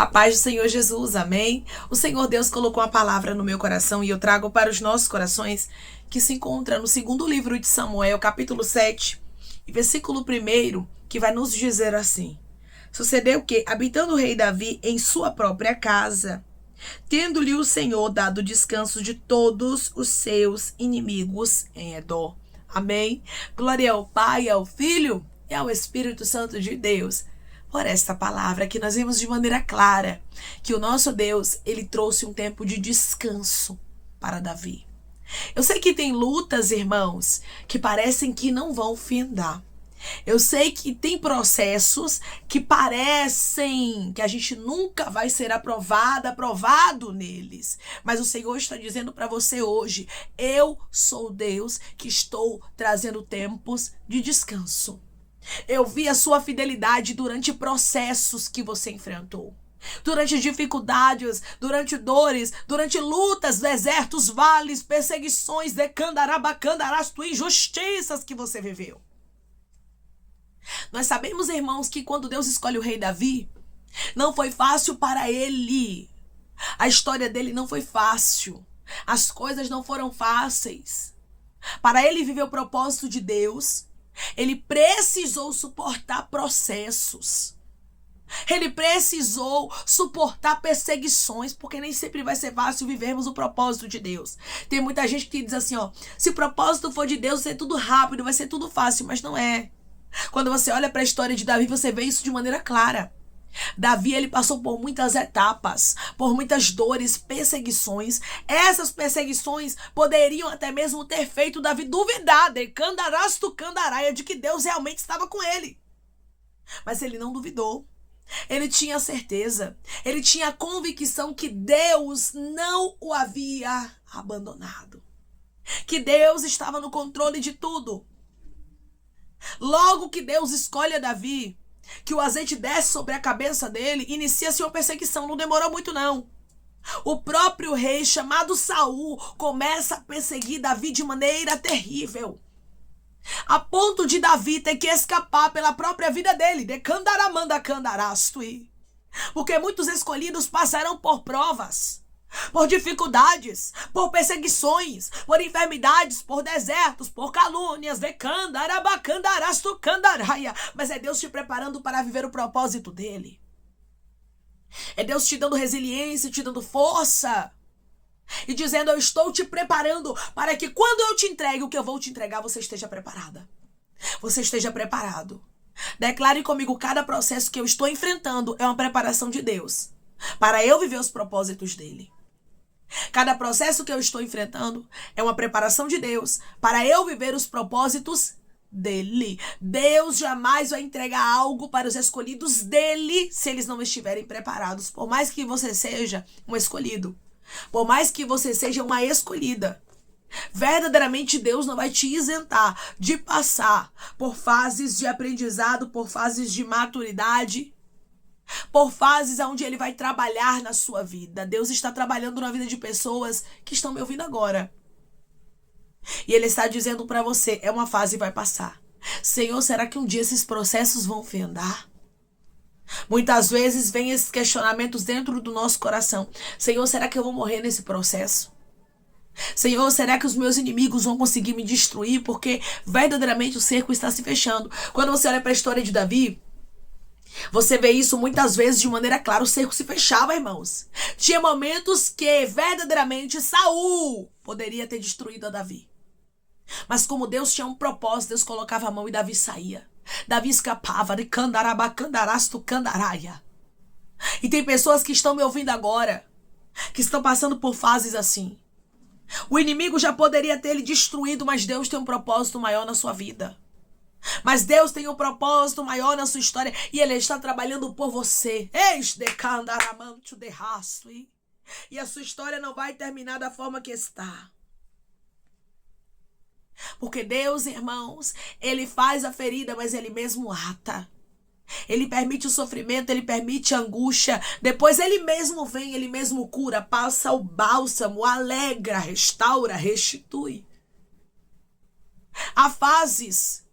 A paz do Senhor Jesus, amém? O Senhor Deus colocou a palavra no meu coração e eu trago para os nossos corações, que se encontra no segundo livro de Samuel, capítulo 7, e versículo 1, que vai nos dizer assim: Sucedeu que, habitando o rei Davi em sua própria casa, tendo-lhe o Senhor dado descanso de todos os seus inimigos em Edom. Amém? Glória ao Pai, ao Filho e ao Espírito Santo de Deus. Por esta palavra que nós vimos de maneira clara que o nosso Deus, ele trouxe um tempo de descanso para Davi. Eu sei que tem lutas, irmãos, que parecem que não vão findar. Eu sei que tem processos que parecem que a gente nunca vai ser aprovado neles. Mas o Senhor está dizendo para você hoje: eu sou Deus que estou trazendo tempos de descanso. Eu vi a sua fidelidade durante processos que você enfrentou. Durante dificuldades, durante dores, durante lutas, desertos, vales, perseguições, decandarabacandaras, injustiças que você viveu. Nós sabemos, irmãos, que quando Deus escolhe o rei Davi, não foi fácil para ele. A história dele não foi fácil. As coisas não foram fáceis. Para ele viver o propósito de Deus, ele precisou suportar processos. Ele precisou suportar perseguições, porque nem sempre vai ser fácil vivermos o propósito de Deus. Tem muita gente que diz assim, se o propósito for de Deus, vai ser tudo rápido, vai ser tudo fácil, mas não é. Quando você olha para a história de Davi, você vê isso de maneira clara. Davi, ele passou por muitas etapas, por muitas dores, perseguições. Essas perseguições poderiam até mesmo ter feito Davi duvidar de que Deus realmente estava com ele. Mas ele não duvidou. Ele tinha certeza, ele tinha a convicção que Deus não o havia abandonado, que Deus estava no controle de tudo. Logo que Deus escolhe a Davi, que o azeite desce sobre a cabeça dele, inicia-se uma perseguição. Não demorou muito, não. O próprio rei, chamado Saul, começa a perseguir Davi de maneira terrível, a ponto de Davi ter que escapar pela própria vida dele. Porque muitos escolhidos passarão por provas, por dificuldades, por perseguições, por enfermidades, por desertos, por calúnias, mas é Deus te preparando para viver o propósito dele. É Deus te dando resiliência, te dando força e dizendo: eu estou te preparando para que quando eu te entregue o que eu vou te entregar, você esteja preparada. Você esteja preparado. Declare comigo: cada processo que eu estou enfrentando é uma preparação de Deus para eu viver os propósitos dele. Cada processo que eu estou enfrentando é uma preparação de Deus para eu viver os propósitos dele. Deus jamais vai entregar algo para os escolhidos dele se eles não estiverem preparados. Por mais que você seja um escolhido, por mais que você seja uma escolhida, verdadeiramente Deus não vai te isentar de passar por fases de aprendizado, por fases de maturidade, por fases onde ele vai trabalhar na sua vida. Deus está trabalhando na vida de pessoas que estão me ouvindo agora. E ele está dizendo para você: é uma fase e vai passar. Senhor, será que um dia esses processos vão findar? Muitas vezes vem esses questionamentos dentro do nosso coração. Senhor, será que eu vou morrer nesse processo? Senhor, será que os meus inimigos vão conseguir me destruir? Porque verdadeiramente o cerco está se fechando. Quando você olha para a história de Davi, você vê isso muitas vezes de maneira clara. O cerco se fechava, irmãos. Tinha momentos que verdadeiramente Saul poderia ter destruído a Davi. Mas como Deus tinha um propósito, Deus colocava a mão e Davi saía. Davi escapava de candaraia. E tem pessoas que estão me ouvindo agora, que estão passando por fases assim. O inimigo já poderia ter ele destruído, mas Deus tem um propósito maior na sua vida. Mas Deus tem um propósito maior na sua história e ele está trabalhando por você. E a sua história não vai terminar da forma que está. Porque Deus, irmãos, ele faz a ferida, mas ele mesmo ata. Ele permite o sofrimento, ele permite a angústia. Depois ele mesmo vem, ele mesmo cura, passa o bálsamo, alegra, restaura, restitui. Há fases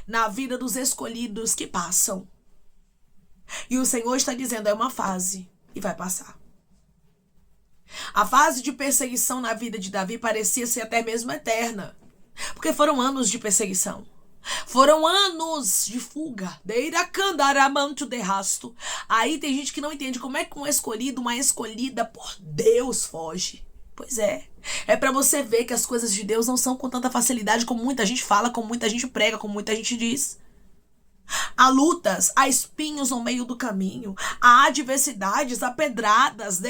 na vida dos escolhidos que passam. E o Senhor está dizendo: é uma fase e vai passar. A fase de perseguição na vida de Davi parecia ser até mesmo eterna, porque foram anos de perseguição. Foram anos de fuga. Aí tem gente que não entende como é que um escolhido, uma escolhida por Deus foge. Pois é. É pra você ver que as coisas de Deus não são com tanta facilidade como muita gente fala, como muita gente prega, como muita gente diz. Há lutas, há espinhos no meio do caminho, há adversidades, há pedradas,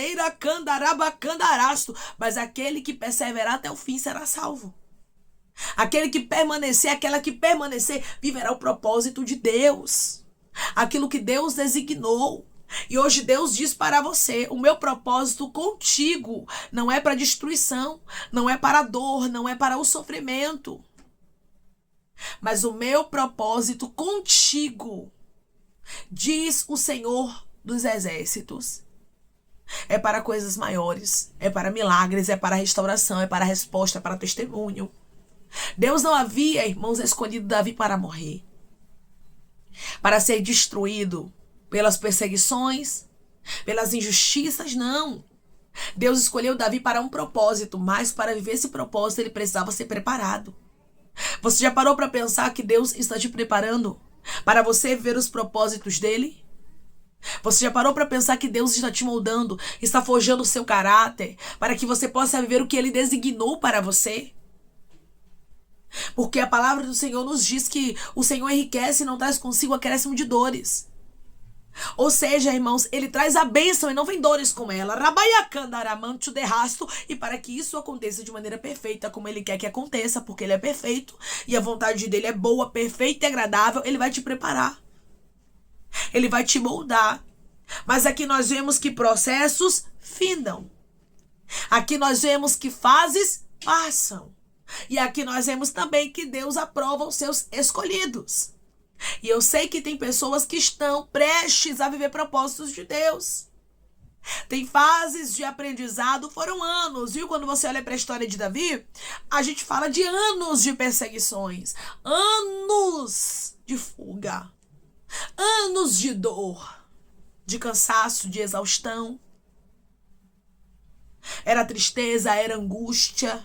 mas aquele que perseverar até o fim será salvo. Aquele que permanecer, aquela que permanecer, viverá o propósito de Deus. Aquilo que Deus designou. E hoje Deus diz para você, o meu propósito contigo não é para destruição, não é para dor, não é para o sofrimento. Mas o meu propósito contigo, diz o Senhor dos Exércitos, é para coisas maiores, é para milagres, é para restauração, é para resposta, é para testemunho. Deus não havia, irmãos, escolhido Davi para morrer, para ser destruído pelas perseguições, pelas injustiças, não. Deus escolheu Davi para um propósito, mas para viver esse propósito ele precisava ser preparado. Você já parou para pensar que Deus está te preparando para você ver os propósitos dele? Você já parou para pensar que Deus está te moldando, está forjando o seu caráter, para que você possa viver o que ele designou para você? Porque a palavra do Senhor nos diz que o Senhor enriquece e não traz consigo acréscimo de dores. Ou seja, irmãos, ele traz a bênção e não vem dores com ela. E para que isso aconteça de maneira perfeita, como ele quer que aconteça, porque ele é perfeito e a vontade dele é boa, perfeita e agradável, ele vai te preparar. Ele vai te moldar. Mas aqui nós vemos que processos findam. Aqui nós vemos que fases passam. E aqui nós vemos também que Deus aprova os seus escolhidos. E eu sei que tem pessoas que estão prestes a viver propósitos de Deus. Tem fases de aprendizado, foram anos, viu? Quando você olha para a história de Davi, a gente fala de anos de perseguições, anos de fuga, anos de dor, de cansaço, de exaustão. Era tristeza, era angústia,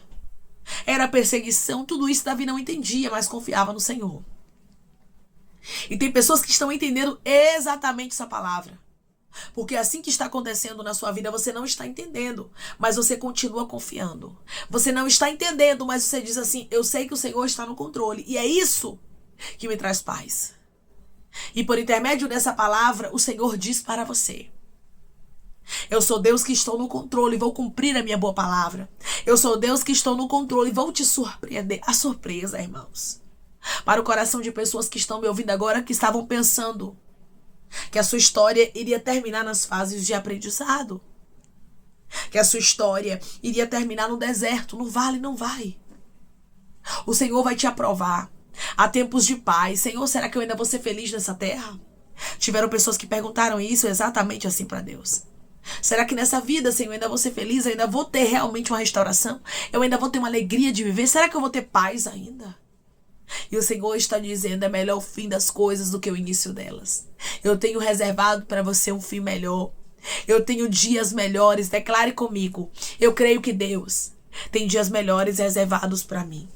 era perseguição, tudo isso Davi não entendia, mas confiava no Senhor. E tem pessoas que estão entendendo exatamente essa palavra. Porque assim que está acontecendo na sua vida, você não está entendendo, mas você continua confiando. Você não está entendendo, mas você diz assim, eu sei que o Senhor está no controle. E é isso que me traz paz. E por intermédio dessa palavra, o Senhor diz para você, eu sou Deus que estou no controle e vou cumprir a minha boa palavra. Eu sou Deus que estou no controle e vou te surpreender. A surpresa, irmãos. Para o coração de pessoas que estão me ouvindo agora, que estavam pensando que a sua história iria terminar nas fases de aprendizado. Que a sua história iria terminar no deserto, no vale, não vai. O Senhor vai te aprovar. Há tempos de paz. Senhor, será que eu ainda vou ser feliz nessa terra? Tiveram pessoas que perguntaram isso exatamente assim para Deus. Será que nessa vida, Senhor, eu ainda vou ser feliz? Eu ainda vou ter realmente uma restauração? Eu ainda vou ter uma alegria de viver? Será que eu vou ter paz ainda? E o Senhor está dizendo, é melhor o fim das coisas do que o início delas. Eu tenho reservado para você um fim melhor. Eu tenho dias melhores, declare comigo. Eu creio que Deus tem dias melhores reservados para mim.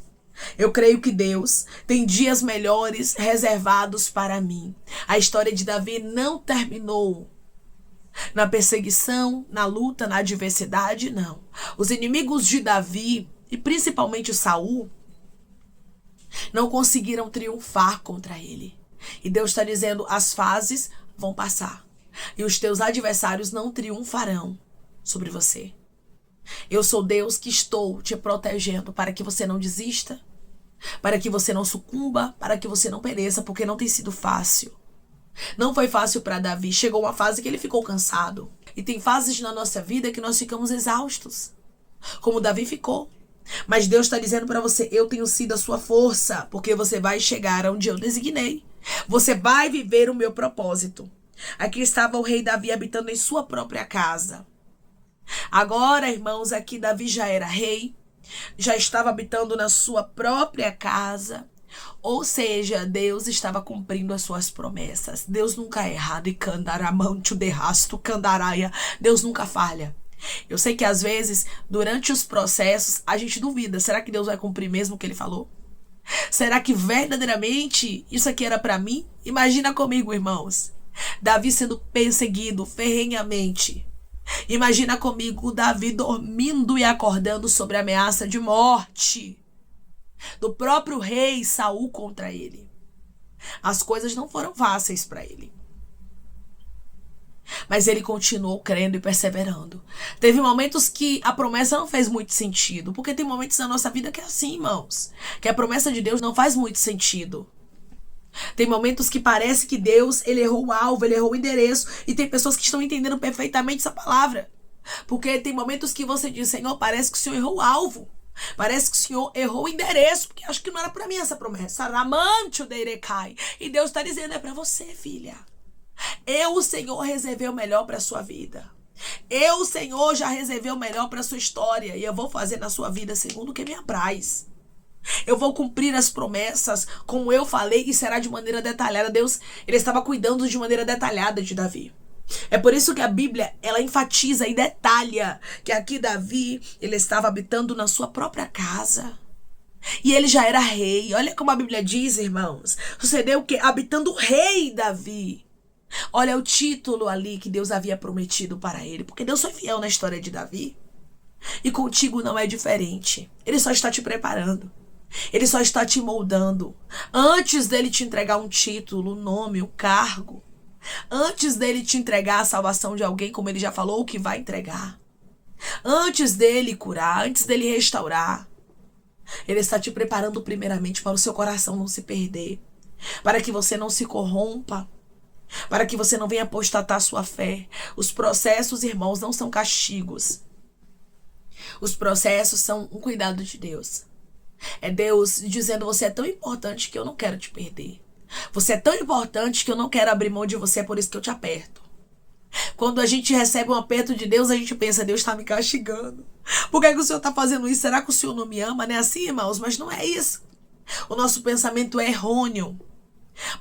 Eu creio que Deus tem dias melhores reservados para mim. A história de Davi não terminou na perseguição, na luta, na adversidade, não. Os inimigos de Davi, e principalmente Saul, não conseguiram triunfar contra ele. E Deus está dizendo, as fases vão passar. E os teus adversários não triunfarão sobre você. Eu sou Deus que estou te protegendo para que você não desista, para que você não sucumba, para que você não pereça, porque não tem sido fácil. Não foi fácil para Davi. Chegou uma fase que ele ficou cansado. E tem fases na nossa vida que nós ficamos exaustos, como Davi ficou. Mas Deus está dizendo para você, eu tenho sido a sua força, porque você vai chegar onde eu designei. Você vai viver o meu propósito. Aqui estava o rei Davi habitando em sua própria casa. Agora, irmãos, aqui Davi já era rei, já estava habitando na sua própria casa, Ou seja, Deus estava cumprindo as suas promessas. Deus nunca erra. De candaramante de rasto candaraia. Deus nunca falha. Eu sei que às vezes, durante os processos, a gente duvida. Será que Deus vai cumprir mesmo o que ele falou? Será que verdadeiramente isso aqui era para mim? Imagina comigo, irmãos. Davi sendo perseguido ferrenhamente. Imagina comigo Davi dormindo e acordando sobre a ameaça de morte do próprio rei Saul contra ele. As coisas não foram fáceis para ele. Mas ele continuou crendo e perseverando. Teve momentos que a promessa não fez muito sentido. Porque tem momentos na nossa vida que é assim, irmãos. Que a promessa de Deus não faz muito sentido. Tem momentos que parece que Deus, ele errou o alvo, ele errou o endereço. E tem pessoas que estão entendendo perfeitamente essa palavra. Porque tem momentos que você diz, Senhor, parece que o Senhor errou o alvo. Parece que o Senhor errou o endereço. Porque acho que não era para mim essa promessa. E Deus está dizendo, é para você, filha. Eu, o Senhor, reservei o melhor para a sua vida. Eu, o Senhor, já reservei o melhor para a sua história. E eu vou fazer na sua vida segundo o que me apraz. Eu vou cumprir as promessas como eu falei e será de maneira detalhada. Deus, ele estava cuidando de maneira detalhada de Davi. É por isso que a Bíblia, ela enfatiza e detalha que aqui Davi, ele estava habitando na sua própria casa. E ele já era rei. Olha como a Bíblia diz, irmãos. Sucedeu o quê? Habitando o rei Davi. Olha o título ali que Deus havia prometido para ele. Porque Deus foi fiel na história de Davi. E contigo não é diferente. Ele só está te preparando. Ele só está te moldando. Antes dele te entregar um título, um nome, um cargo. Antes dele te entregar a salvação de alguém, como ele já falou que vai entregar. Antes dele curar, antes dele restaurar. Ele está te preparando primeiramente para o seu coração não se perder. Para que você não se corrompa. Para que você não venha apostatar sua fé. Os processos, irmãos, não são castigos. Os processos são um cuidado de Deus. É Deus dizendo, você é tão importante que eu não quero te perder. Você é tão importante que eu não quero abrir mão de você, é por isso que eu te aperto. Quando a gente recebe um aperto de Deus, a gente pensa, Deus está me castigando. Por que o Senhor está fazendo isso? Será que o Senhor não me ama? Não é assim, irmãos? Mas não é isso. O nosso pensamento é errôneo.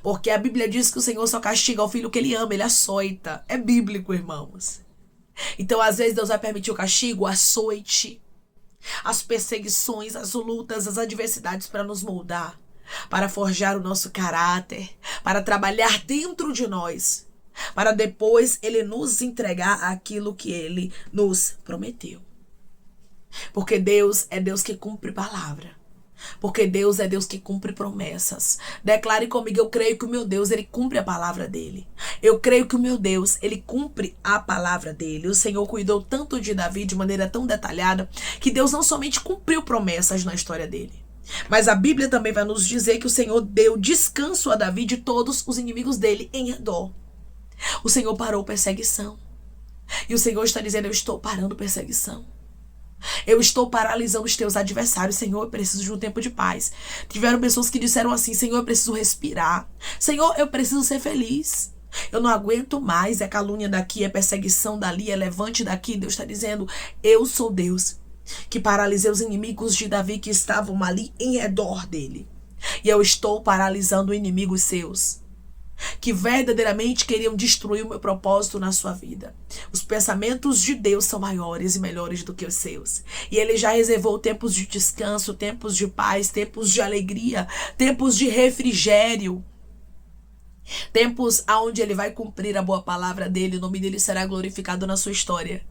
Porque a Bíblia diz que o Senhor só castiga o filho que ele ama, ele açoita. É bíblico, irmãos. Então, às vezes, Deus vai permitir o castigo, o açoite, as perseguições, as lutas, as adversidades para nos moldar, para forjar o nosso caráter, para trabalhar dentro de nós, para depois ele nos entregar aquilo que ele nos prometeu. Porque Deus é Deus que cumpre palavra. Porque Deus é Deus que cumpre promessas. Declare comigo, eu creio que o meu Deus, ele cumpre a palavra dele. Eu creio que o meu Deus, ele cumpre a palavra dele. O Senhor cuidou tanto de Davi de maneira tão detalhada que Deus não somente cumpriu promessas na história dele. Mas a Bíblia também vai nos dizer que o Senhor deu descanso a Davi de todos os inimigos dele em redor. O Senhor parou perseguição. E o Senhor está dizendo, eu estou parando perseguição. Eu estou paralisando os teus adversários. Senhor, eu preciso de um tempo de paz. Tiveram pessoas que disseram assim, Senhor, eu preciso respirar. Senhor, eu preciso ser feliz. Eu não aguento mais. É calúnia daqui, é perseguição dali, é levante daqui. Deus está dizendo, eu sou Deus que paralisei os inimigos de Davi que estavam ali em redor dele. E eu estou paralisando inimigos seus que verdadeiramente queriam destruir o meu propósito na sua vida. Os pensamentos de Deus são maiores e melhores do que os seus. E ele já reservou tempos de descanso, tempos de paz, tempos de alegria, tempos de refrigério. Tempos onde ele vai cumprir a boa palavra dele, o nome dele será glorificado na sua história.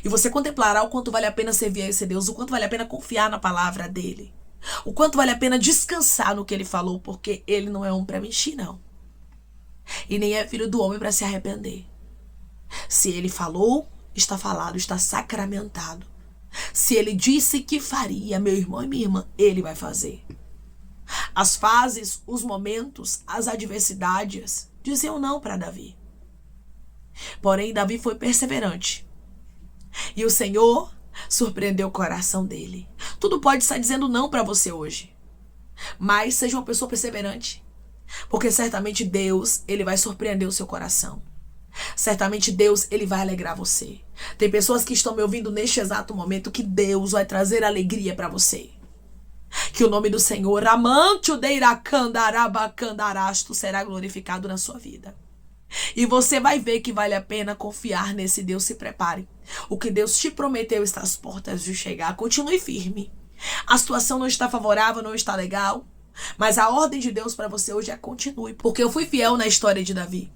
E você contemplará o quanto vale a pena servir a esse Deus, o quanto vale a pena confiar na palavra dele. O quanto vale a pena descansar no que ele falou, porque ele não é homem para mentir, não. E nem é filho do homem para se arrepender. Se ele falou, está falado, está sacramentado. Se ele disse que faria, meu irmão e minha irmã, ele vai fazer. As fases, os momentos, as adversidades diziam não para Davi. Porém, Davi foi perseverante. E o Senhor surpreendeu o coração dele. Tudo pode estar dizendo não para você hoje. Mas seja uma pessoa perseverante. Porque certamente Deus, ele vai surpreender o seu coração. Certamente Deus, ele vai alegrar você. Tem pessoas que estão me ouvindo neste exato momento que Deus vai trazer alegria para você. Que o nome do Senhor, Amantio deiracandarabacandarasto, será glorificado na sua vida. E você vai ver que vale a pena confiar nesse Deus. Se prepare. O que Deus te prometeu está às portas de chegar. Continue firme. A situação não está favorável, não está legal. Mas a ordem de Deus para você hoje é continue. Porque eu fui fiel na história de Davi.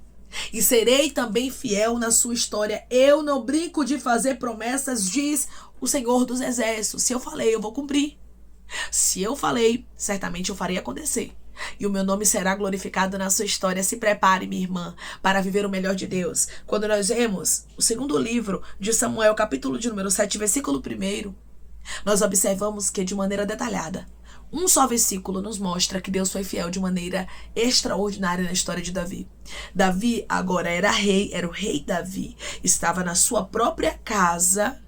E serei também fiel na sua história. Eu não brinco de fazer promessas, diz o Senhor dos Exércitos. Se eu falei, eu vou cumprir. Se eu falei, certamente eu farei acontecer. E o meu nome será glorificado na sua história. Se prepare, minha irmã, para viver o melhor de Deus. Quando nós vemos o segundo livro de Samuel, capítulo de número 7, versículo 1, nós observamos que de maneira detalhada, um só versículo nos mostra que Deus foi fiel de maneira extraordinária na história de Davi. Davi agora era rei, era o rei Davi. Estava na sua própria casa.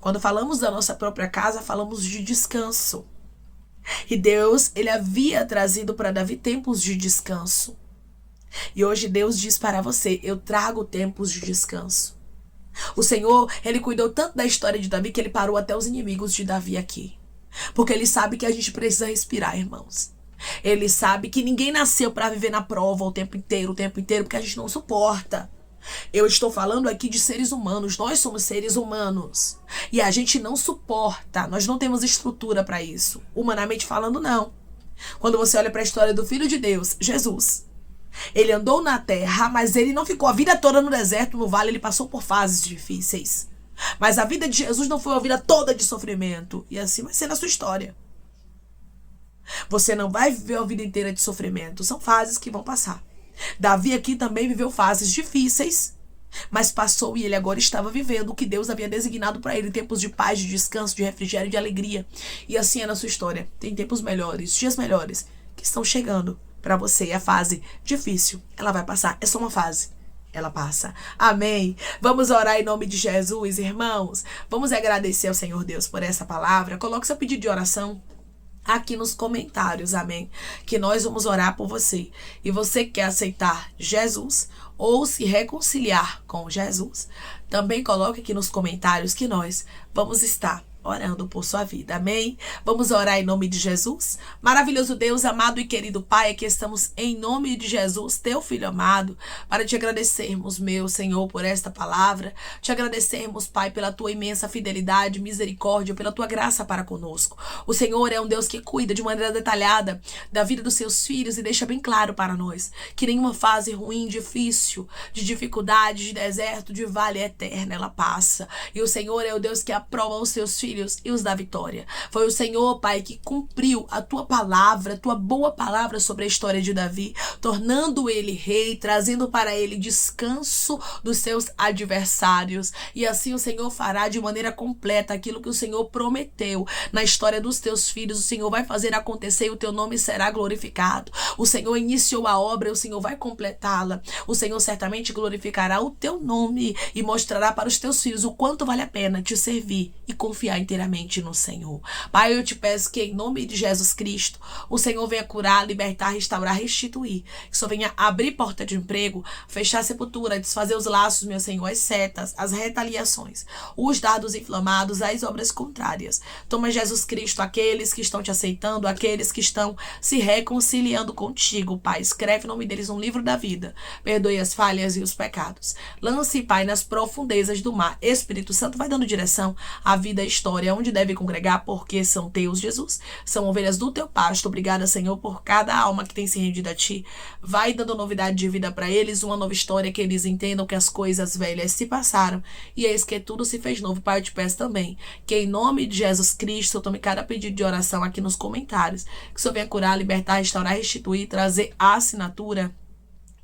Quando falamos da nossa própria casa, falamos de descanso. E Deus, ele havia trazido para Davi tempos de descanso. E hoje Deus diz para você, eu trago tempos de descanso. O Senhor, ele cuidou tanto da história de Davi que ele parou até os inimigos de Davi aqui. Porque ele sabe que a gente precisa respirar, irmãos. Ele sabe que ninguém nasceu para viver na prova o tempo inteiro, porque a gente não suporta. Eu estou falando aqui de seres humanos, nós somos seres humanos. E a gente não suporta, nós não temos estrutura para isso. Humanamente falando, não. Quando você olha para a história do Filho de Deus, Jesus, ele andou na terra, mas ele não ficou a vida toda no deserto, no vale, ele passou por fases difíceis. Mas a vida de Jesus não foi uma vida toda de sofrimento. E assim vai ser na sua história. Você não vai viver a vida inteira de sofrimento, são fases que vão passar. Davi aqui também viveu fases difíceis, mas passou e ele agora estava vivendo o que Deus havia designado para ele, tempos de paz, de descanso, de refrigério, de alegria. E assim é na sua história. Tem tempos melhores, dias melhores que estão chegando para você. E a fase difícil, ela vai passar. É só uma fase. Ela passa. Amém. Vamos orar em nome de Jesus, irmãos. Vamos agradecer ao Senhor Deus por essa palavra. Coloque seu pedido de oração aqui nos comentários, amém? Que nós vamos orar por você. E você quer aceitar Jesus ou se reconciliar com Jesus, também coloque aqui nos comentários que nós vamos estar orando por sua vida, amém? Vamos orar em nome de Jesus? Maravilhoso Deus, amado e querido Pai, aqui estamos em nome de Jesus, teu Filho amado, para te agradecermos, meu Senhor, por esta palavra, te agradecermos, Pai, pela tua imensa fidelidade, misericórdia, pela tua graça para conosco. O Senhor é um Deus que cuida de maneira detalhada da vida dos seus filhos e deixa bem claro para nós que nenhuma fase ruim, difícil, de dificuldade, de deserto, de vale eterna, ela passa. E o Senhor é o Deus que aprova os seus filhos e os dá vitória. Foi o Senhor, Pai, que cumpriu a tua palavra, a tua boa palavra sobre a história de Davi, tornando ele rei, trazendo para ele descanso dos seus adversários. E assim o Senhor fará de maneira completa aquilo que o Senhor prometeu na história dos teus filhos. O Senhor vai fazer acontecer e o teu nome será glorificado. O Senhor iniciou a obra e o Senhor vai completá-la. O Senhor certamente glorificará o teu nome e mostrará para os teus filhos o quanto vale a pena te servir e confiar inteiramente no Senhor. Pai, eu te peço que em nome de Jesus Cristo, o Senhor venha curar, libertar, restaurar, restituir. Que o Senhor venha abrir porta de emprego, fechar a sepultura, desfazer os laços, meu Senhor, as setas, as retaliações, os dardos inflamados, as obras contrárias. Toma, Jesus Cristo, aqueles que estão te aceitando, aqueles que estão se reconciliando contigo, Pai. Escreve o nome deles no livro da vida. Perdoe as falhas e os pecados. Lance, Pai, nas profundezas do mar. Espírito Santo vai dando direção à vida, à história, onde deve congregar, porque são teus, Jesus. São ovelhas do teu pasto. Obrigada, Senhor, por cada alma que tem se rendido a ti. Vai dando novidade de vida para eles, uma nova história, que eles entendam que as coisas velhas se passaram e eis que tudo se fez novo. Pai, eu te peço também que em nome de Jesus Cristo, eu tome cada pedido de oração aqui nos comentários. Que o Senhor venha curar, libertar, restaurar, restituir, trazer a assinatura,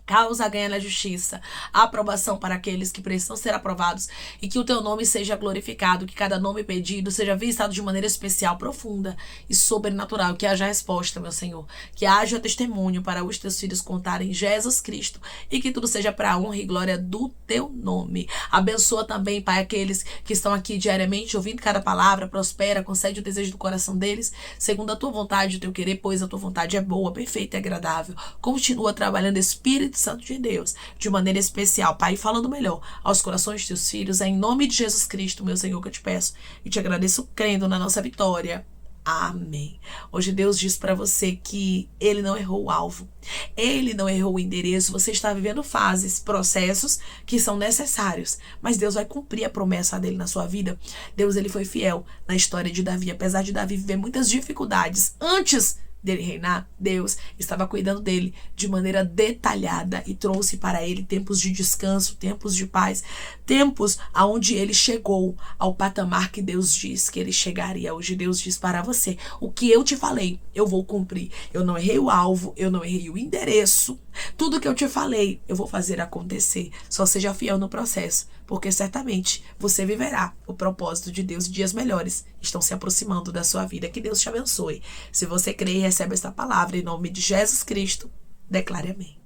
causa ganha na justiça, a aprovação para aqueles que precisam ser aprovados e que o teu nome seja glorificado, que cada nome pedido seja visitado de maneira especial, profunda e sobrenatural, que haja resposta, meu Senhor, que haja testemunho para os teus filhos contarem Jesus Cristo e que tudo seja para a honra e glória do teu nome. Abençoa também, Pai, aqueles que estão aqui diariamente ouvindo cada palavra, prospera, concede o desejo do coração deles, segundo a tua vontade, o teu querer, pois a tua vontade é boa, perfeita e agradável. Continua trabalhando, Espírito Santo de Deus, de maneira especial, Pai, falando melhor aos corações de teus filhos, é em nome de Jesus Cristo, meu Senhor, que eu te peço e te agradeço crendo na nossa vitória. Amém. Hoje Deus diz para você que Ele não errou o alvo. Ele não errou o endereço. Você está vivendo fases, processos que são necessários. Mas Deus vai cumprir a promessa dele na sua vida. Deus, ele foi fiel na história de Davi. Apesar de Davi viver muitas dificuldades antes dele reinar, Deus estava cuidando dele de maneira detalhada e trouxe para ele tempos de descanso, tempos de paz, tempos aonde ele chegou ao patamar que Deus diz que ele chegaria. Hoje Deus diz para você: o que eu te falei, eu vou cumprir. Eu não errei o alvo, eu não errei o endereço. Tudo que eu te falei, eu vou fazer acontecer. Só seja fiel no processo, porque certamente você viverá o propósito de Deus. Dias melhores estão se aproximando da sua vida. Que Deus te abençoe. Se você crê e recebe esta palavra em nome de Jesus Cristo, declare amém.